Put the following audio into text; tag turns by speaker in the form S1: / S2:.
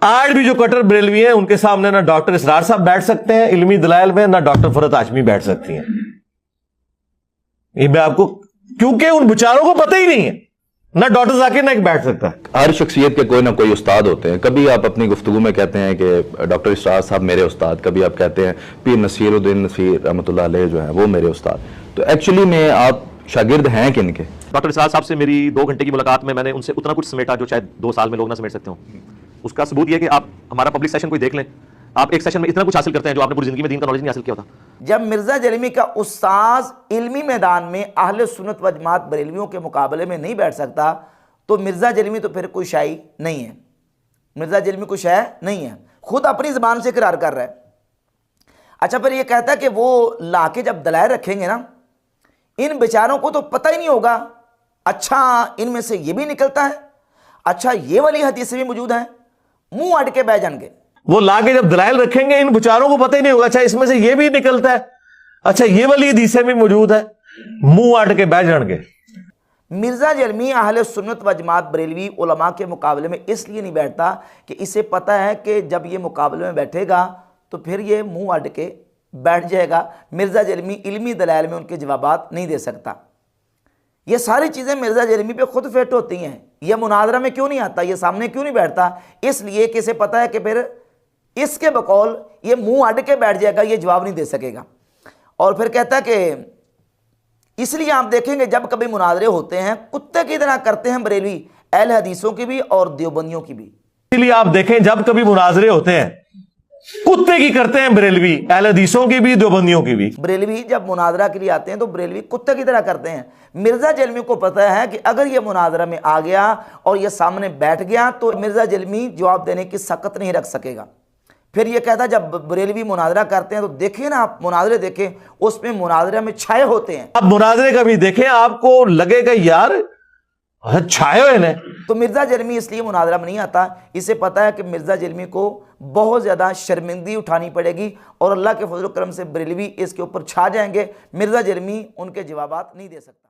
S1: आज भी जो कट्टर बरेलवी हैं उनके सामने ना डॉक्टर इसरार साहब बैठ सकते हैं इल्मी दलाइल में, ना डॉक्टर फरहत हाशमी बैठ सकती हैं। ये मैं आपको, क्योंकि उन बेचारों को पता ही नहीं है, ना डॉक्टर जाकिर नाइक बैठ सकता है।
S2: हर शख्सियत के कोई ना कोई उस्ताद होते हैं। कभी आप अपनी गुफ्तगू में कहते हैं कि डॉक्टर इसरार साहब मेरे उस्ताद, कभी आप कहते हैं पीर नसीरुद्दीन नसीर रहमतुल्लाह अलैह जो है वो मेरे उस्ताद। तो एक्चुअली में आप शागिर्द हैं किनके?
S3: डॉक्टर इसरार साहब से मेरी 2 घंटे की मुलाकात में मैंने उनसे उतना कुछ समेटा जो शायद 2 साल में लोग ना समेट सकते हो। उसका सबूत यह कि आप हमारा पब्लिक सेशन कोई देख लें, आप एक सेशन में इतना कुछ हासिल करते हैं जो आपने पूरी जिंदगी में दीन का नॉलेज नहीं हासिल किया होता।
S4: जब मिर्जा जलीमी का उस्ताद इल्मी मैदान में अहले सुन्नत व जमात बरेलवियों के मुकाबले में नहीं बैठ सकता तो मिर्जा जलीमी तो फिर कोई शाई नहीं है। मिर्जा जलीमी कोई शाय नहीं है, खुद अपनी ज़बान से इकरार कर रहा है। अच्छा, फिर ये कहता है कि वो लाके जब दलाइल रखेंगे ना, इन बेचारों को तो पता ही नहीं होगा। अच्छा, इनमें से ये भी निकलता है, अच्छा ये वाली हदीसें भी मौजूद हैं, मुंह अट के बह जाएंगे।
S1: वो लाके जब दलाइल रखेंगे इन बेचारों को पता ही नहीं होगा, अच्छा इसमें से ये भी निकलता है, अच्छा ये वाली हदीसें भी मौजूद है, मुंह अट के बह जाएंगे।
S4: मिर्जा जलमी अहले सुन्नत व जमात बरेलवी उलमा के मुकाबले में इसलिए नहीं बैठता कि इसे पता है कि जब ये मुकाबले में बैठेगा तो फिर ये मुंह अट के बैठ जाएगा। मिर्जा जलमी इल्मी दलाइल में उनके जवाबात नहीं दे सकता। ये सारी चीज़ें मिर्जा जलमी पे खुद फिट होती हैं। यह मुनाजरा में क्यों नहीं आता, ये सामने क्यों नहीं बैठता? इसलिए कि इसे पता है कि फिर इसके बकौल ये मुंह अट के बैठ जाएगा, ये जवाब नहीं दे सकेगा। और फिर कहता है कि इसलिए आप देखेंगे जब कभी मुनाजरे होते हैं कुत्ते की तरह करते हैं बरेलवी, अहले हदीसों की भी और देवबंदियों की भी।
S1: इसलिए आप देखें जब कभी मुनाजरे होते हैं कुत्ते की करते हैं बरेलवी, अहले हदीसों की भी देवबंदियों की भी।
S4: बरेलवी जब मुनाजरा के लिए आते हैं तो बरेलवी कुत्ते की तरह करते हैं। मिर्जा जलमी को पता है कि अगर ये मुनाजरा में आ गया और ये सामने बैठ गया तो मिर्जा जलमी जवाब देने की सकत नहीं रख सकेगा। फिर ये कहता है जब बरेलवी मुनाजरा करते हैं तो देखिए ना, आप मुनाजरे देखें, उसमें मुनाजरे में छाए होते हैं।
S1: आप मुनाजरे कभी देखें, आपको लगेगा यार छाए हुए ने।
S4: तो मिर्जा जलमी इसलिए मुनाजरा में नहीं आता, इसे पता है कि मिर्जा जलमी को बहुत ज़्यादा शर्मिंदगी उठानी पड़ेगी और अल्लाह के फजल करम से बरेलवी इसके ऊपर छा जाएंगे। मिर्जा जलमी उनके जवाबात नहीं दे सकता।